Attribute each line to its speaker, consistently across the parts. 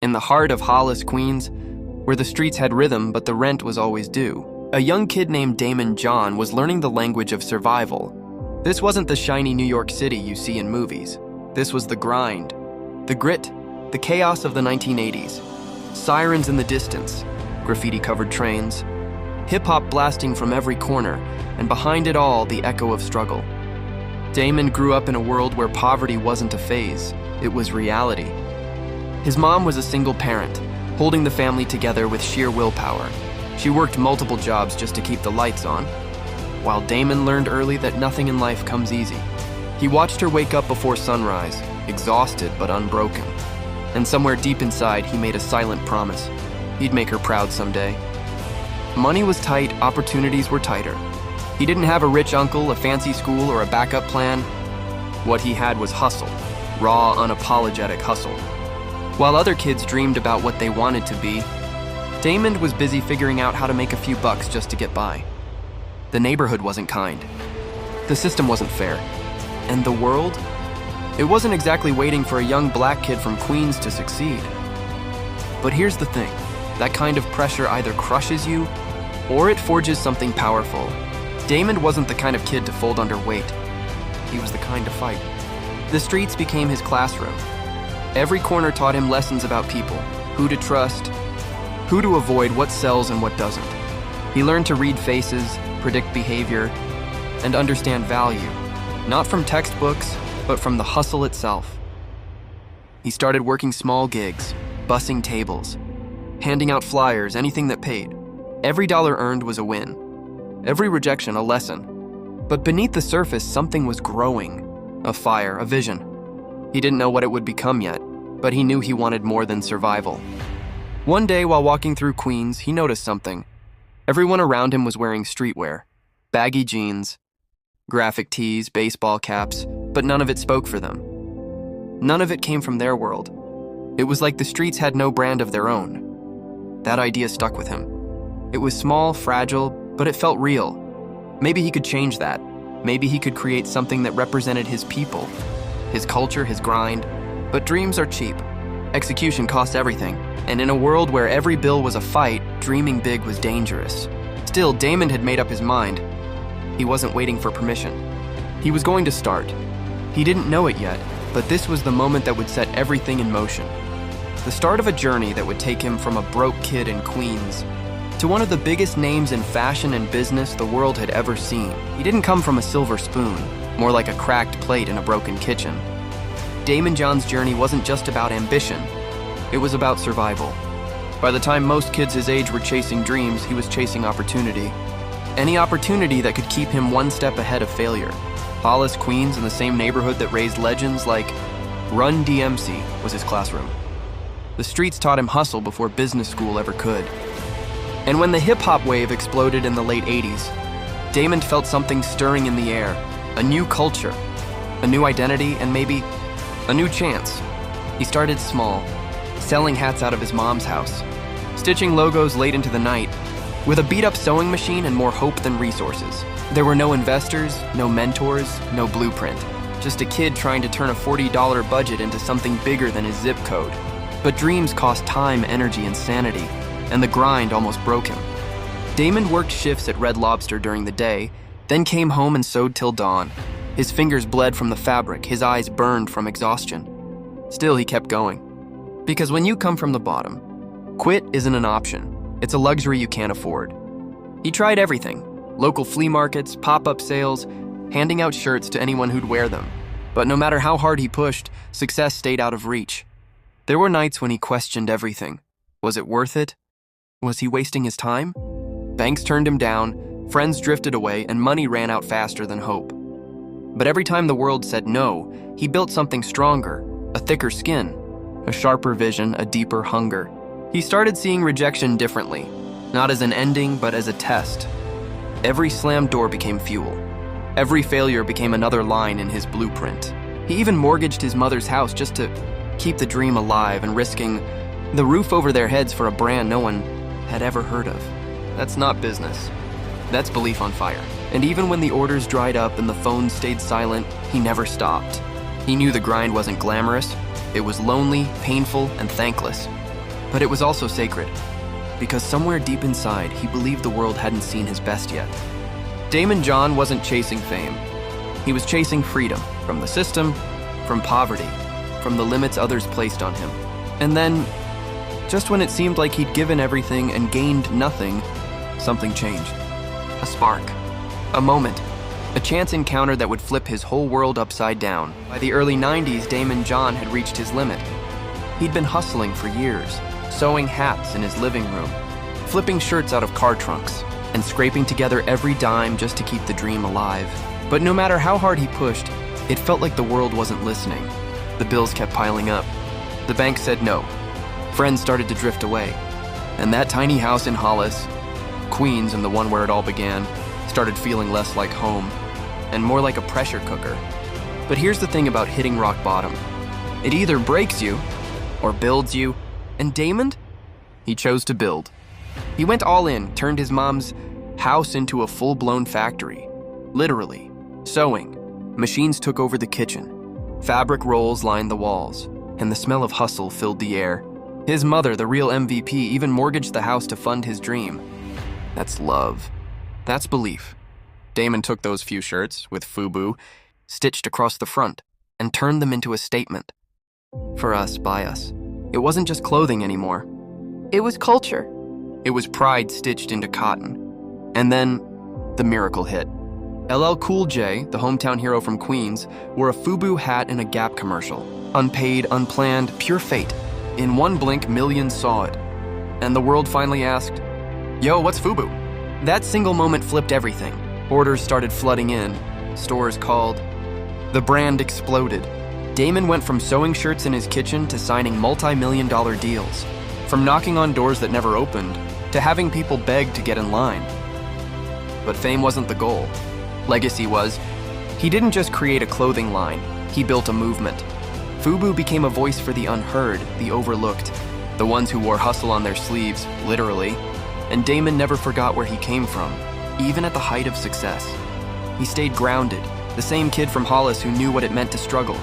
Speaker 1: in the heart of Hollis, Queens, where the streets had rhythm but the rent was always due. A young kid named Daymond John was learning the language of survival. This wasn't the shiny New York City you see in movies. This was the grind, the grit, the chaos of the 1980s. Sirens in the distance, graffiti-covered trains, hip-hop blasting from every corner, and behind it all, the echo of struggle. Daymond grew up in a world where poverty wasn't a phase, it was reality. His mom was a single parent, holding the family together with sheer willpower. She worked multiple jobs just to keep the lights on. While Daymond learned early that nothing in life comes easy. He watched her wake up before sunrise, exhausted but unbroken. And somewhere deep inside, he made a silent promise. He'd make her proud someday. Money was tight, opportunities were tighter. He didn't have a rich uncle, a fancy school, or a backup plan. What he had was hustle, raw, unapologetic hustle. While other kids dreamed about what they wanted to be, Daymond was busy figuring out how to make a few bucks just to get by. The neighborhood wasn't kind. The system wasn't fair. And the world? It wasn't exactly waiting for a young black kid from Queens to succeed. But here's the thing. That kind of pressure either crushes you or it forges something powerful. Daymond wasn't the kind of kid to fold under weight. He was the kind to fight. The streets became his classroom. Every corner taught him lessons about people, who to trust, who to avoid, what sells and what doesn't. He learned to read faces, predict behavior, and understand value, not from textbooks, but from the hustle itself. He started working small gigs, bussing tables, handing out flyers, anything that paid. Every dollar earned was a win. Every rejection a lesson. But beneath the surface, something was growing. A fire, a vision. He didn't know what it would become yet, but he knew he wanted more than survival. One day while walking through Queens, he noticed something. Everyone around him was wearing streetwear, baggy jeans, graphic tees, baseball caps, but none of it spoke for them. None of it came from their world. It was like the streets had no brand of their own. That idea stuck with him. It was small, fragile, but it felt real. Maybe he could change that. Maybe he could create something that represented his people, his culture, his grind. But dreams are cheap. Execution costs everything. And in a world where every bill was a fight, dreaming big was dangerous. Still, Daymond had made up his mind. He wasn't waiting for permission. He was going to start. He didn't know it yet, but this was the moment that would set everything in motion. The start of a journey that would take him from a broke kid in Queens to one of the biggest names in fashion and business the world had ever seen. He didn't come from a silver spoon, more like a cracked plate in a broken kitchen. Daymond John's journey wasn't just about ambition, it was about survival. By the time most kids his age were chasing dreams, he was chasing opportunity. Any opportunity that could keep him one step ahead of failure. Hollis, Queens, in the same neighborhood that raised legends like Run DMC was his classroom. The streets taught him hustle before business school ever could. And when the hip-hop wave exploded in the late 80s, Daymond felt something stirring in the air. A new culture, a new identity, and maybe a new chance. He started small, selling hats out of his mom's house, stitching logos late into the night, with a beat-up sewing machine and more hope than resources. There were no investors, no mentors, no blueprint. Just a kid trying to turn a $40 budget into something bigger than his zip code. But dreams cost time, energy, and sanity, and the grind almost broke him. Daymond worked shifts at Red Lobster during the day, then came home and sewed till dawn. His fingers bled from the fabric, his eyes burned from exhaustion. Still, he kept going. Because when you come from the bottom, quit isn't an option. It's a luxury you can't afford. He tried everything. Local flea markets, pop-up sales, handing out shirts to anyone who'd wear them. But no matter how hard he pushed, success stayed out of reach. There were nights when he questioned everything. Was it worth it? Was he wasting his time? Banks turned him down, friends drifted away, and money ran out faster than hope. But every time the world said no, he built something stronger, a thicker skin, a sharper vision, a deeper hunger. He started seeing rejection differently, not as an ending, but as a test. Every slammed door became fuel. Every failure became another line in his blueprint. He even mortgaged his mother's house just to keep the dream alive and risking the roof over their heads for a brand no one had ever heard of. That's not business. That's belief on fire. And even when the orders dried up and the phone stayed silent, he never stopped. He knew the grind wasn't glamorous. It was lonely, painful, and thankless. But it was also sacred, because somewhere deep inside, he believed the world hadn't seen his best yet. Daymond John wasn't chasing fame. He was chasing freedom from the system, from poverty, from the limits others placed on him. And then, just when it seemed like he'd given everything and gained nothing, something changed. A spark. A moment. A chance encounter that would flip his whole world upside down. By the early 90s, Daymond John had reached his limit. He'd been hustling for years, sewing hats in his living room, flipping shirts out of car trunks, and scraping together every dime just to keep the dream alive. But no matter how hard he pushed, it felt like the world wasn't listening. The bills kept piling up. The bank said no. Friends started to drift away. And that tiny house in Hollis, Queens, and the one where it all began, started feeling less like home and more like a pressure cooker. But here's the thing about hitting rock bottom. It either breaks you or builds you. And Daymond? He chose to build. He went all in, turned his mom's house into a full-blown factory. Literally. Sewing. Machines took over the kitchen. Fabric rolls lined the walls, and the smell of hustle filled the air. His mother, the real MVP, even mortgaged the house to fund his dream. That's love. That's belief. Daymond took those few shirts, with FUBU, stitched across the front, and turned them into a statement. For us, by us. It wasn't just clothing anymore. It was culture. It was pride stitched into cotton. And then, the miracle hit. LL Cool J, the hometown hero from Queens, wore a FUBU hat in a Gap commercial. Unpaid, unplanned, pure fate. In one blink, millions saw it. And the world finally asked, "Yo, what's FUBU?" That single moment flipped everything. Orders started flooding in. Stores called. The brand exploded. Daymond went from sewing shirts in his kitchen to signing multi-million-dollar deals. From knocking on doors that never opened, to having people beg to get in line. But fame wasn't the goal. Legacy was. He didn't just create a clothing line, he built a movement. FUBU became a voice for the unheard, the overlooked, the ones who wore hustle on their sleeves, literally. And Daymond never forgot where he came from, even at the height of success. He stayed grounded, the same kid from Hollis who knew what it meant to struggle.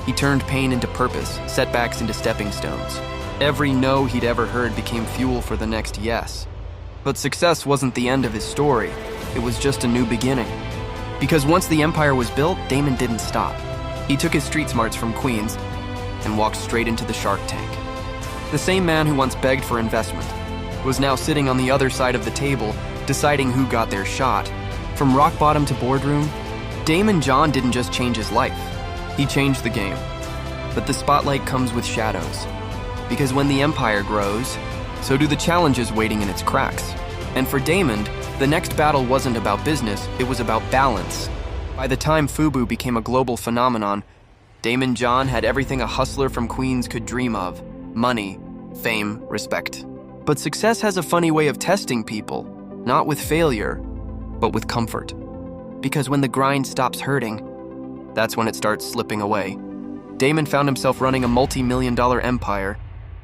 Speaker 1: He turned pain into purpose, setbacks into stepping stones. Every no he'd ever heard became fuel for the next yes. But success wasn't the end of his story. It was just a new beginning. Because once the empire was built, Daymond didn't stop. He took his street smarts from Queens and walked straight into the Shark Tank. The same man who once begged for investment was now sitting on the other side of the table, deciding who got their shot. From rock bottom to boardroom, Daymond John didn't just change his life. He changed the game. But the spotlight comes with shadows. Because when the empire grows, so do the challenges waiting in its cracks. And for Daymond, the next battle wasn't about business, it was about balance. By the time FUBU became a global phenomenon, Daymond John had everything a hustler from Queens could dream of: money, fame, respect. But success has a funny way of testing people, not with failure, but with comfort. Because when the grind stops hurting, that's when it starts slipping away. Daymond found himself running a multi-million-dollar empire,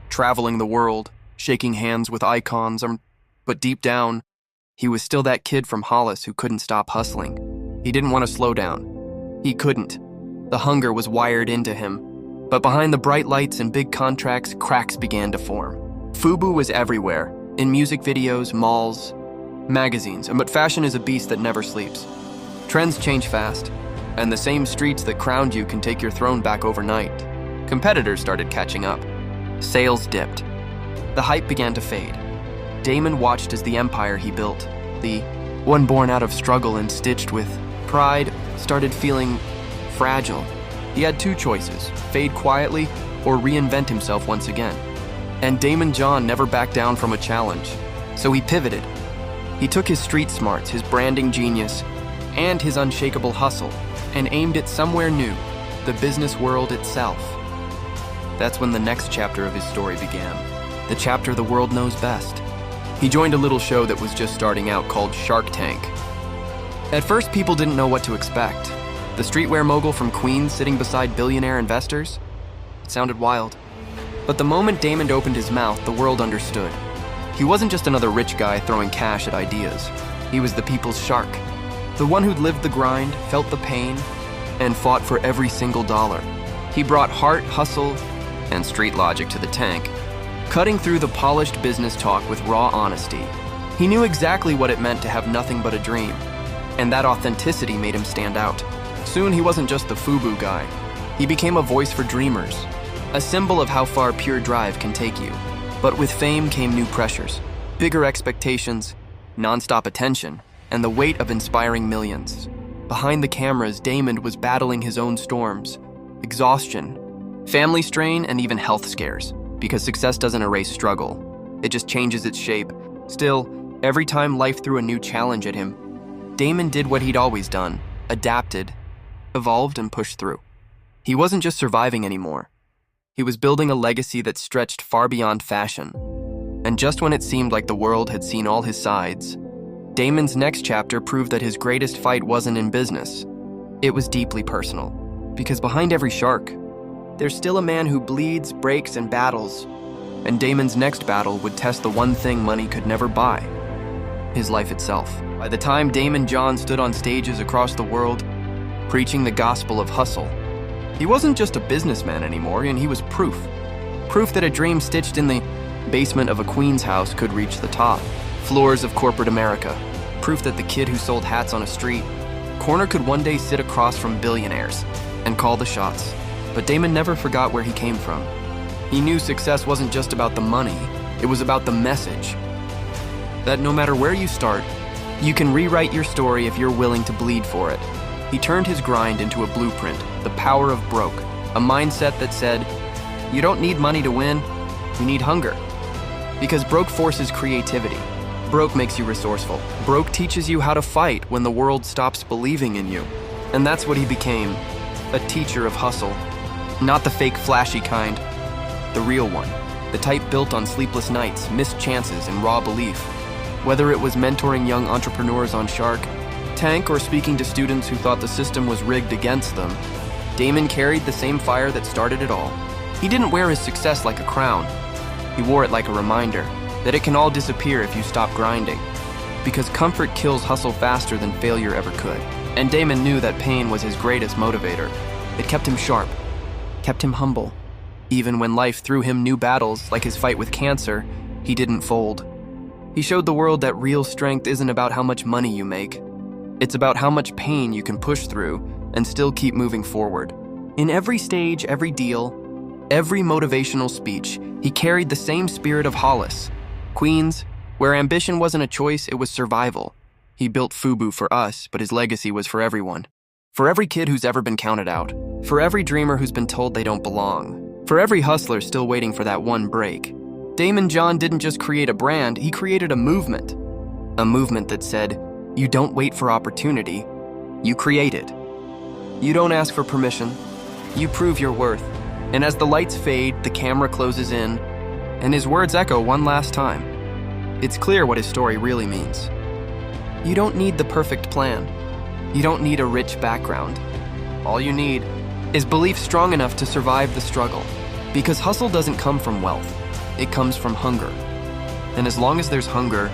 Speaker 1: traveling the world, shaking hands with icons, but deep down, he was still that kid from Hollis who couldn't stop hustling. He didn't want to slow down. He couldn't. The hunger was wired into him. But behind the bright lights and big contracts, cracks began to form. FUBU was everywhere, in music videos, malls, magazines, but fashion is a beast that never sleeps. Trends change fast, and the same streets that crowned you can take your throne back overnight. Competitors started catching up. Sales dipped. The hype began to fade. Daymond watched as the empire he built, the one born out of struggle and stitched with pride, started feeling fragile. He had two choices: fade quietly or reinvent himself once again. And Daymond John never backed down from a challenge, so he pivoted. He took his street smarts, his branding genius, and his unshakable hustle, and aimed it somewhere new, the business world itself. That's when the next chapter of his story began, the chapter the world knows best. He joined a little show that was just starting out called Shark Tank. At first, people didn't know what to expect. The streetwear mogul from Queens sitting beside billionaire investors? It sounded wild. But the moment Daymond opened his mouth, the world understood. He wasn't just another rich guy throwing cash at ideas. He was the people's shark. The one who'd lived the grind, felt the pain, and fought for every single dollar. He brought heart, hustle, and street logic to the tank. cutting through the polished business talk with raw honesty. He knew exactly what it meant to have nothing but a dream, and that authenticity made him stand out. Soon he wasn't just the FUBU guy. He became a voice for dreamers, a symbol of how far pure drive can take you. But with fame came new pressures, bigger expectations, non-stop attention, and the weight of inspiring millions. Behind the cameras, Daymond was battling his own storms, exhaustion, family strain, and even health scares. Because success doesn't erase struggle, it just changes its shape. Still, every time life threw a new challenge at him, Daymond did what he'd always done, adapted, evolved, and pushed through. He wasn't just surviving anymore. He was building a legacy that stretched far beyond fashion. And just when it seemed like the world had seen all his sides, Daymond's next chapter proved that his greatest fight wasn't in business. It was deeply personal. Because behind every shark, there's still a man who bleeds, breaks, and battles. And Daymond's next battle would test the one thing money could never buy: his life itself. By the time Daymond John stood on stages across the world, preaching the gospel of hustle, he wasn't just a businessman anymore, and he was proof. Proof that a dream stitched in the basement of a queen's house could reach the top floors of corporate America. Proof that the kid who sold hats on a street corner could one day sit across from billionaires and call the shots. But Daymond never forgot where he came from. He knew success wasn't just about the money, it was about the message. That no matter where you start, you can rewrite your story if you're willing to bleed for it. He turned his grind into a blueprint, the power of broke, a mindset that said, you don't need money to win, you need hunger. Because broke forces creativity. Broke makes you resourceful. Broke teaches you how to fight when the world stops believing in you. And that's what he became, a teacher of hustle. Not the fake flashy kind, the real one. The type built on sleepless nights, missed chances, and raw belief. Whether it was mentoring young entrepreneurs on Shark Tank or speaking to students who thought the system was rigged against them, Daymond carried the same fire that started it all. He didn't wear his success like a crown. He wore it like a reminder that it can all disappear if you stop grinding. Because comfort kills hustle faster than failure ever could. And Daymond knew that pain was his greatest motivator. It kept him sharp, kept him humble. Even when life threw him new battles, like his fight with cancer, he didn't fold. He showed the world that real strength isn't about how much money you make. It's about how much pain you can push through and still keep moving forward. In every stage, every deal, every motivational speech, he carried the same spirit of Hollis. Queens, where ambition wasn't a choice, it was survival. He built FUBU for us, but his legacy was for everyone. For every kid who's ever been counted out. For every dreamer who's been told they don't belong. For every hustler still waiting for that one break. Daymond John didn't just create a brand, he created a movement. A movement that said, you don't wait for opportunity, you create it. You don't ask for permission, you prove your worth. And as the lights fade, the camera closes in, and his words echo one last time. It's clear what his story really means. You don't need the perfect plan. You don't need a rich background. All you need is belief strong enough to survive the struggle. Because hustle doesn't come from wealth, it comes from hunger. And as long as there's hunger,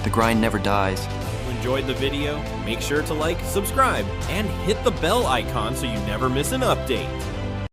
Speaker 1: the grind never dies.
Speaker 2: If you enjoyed the video, make sure to like, subscribe, and hit the bell icon so you never miss an update.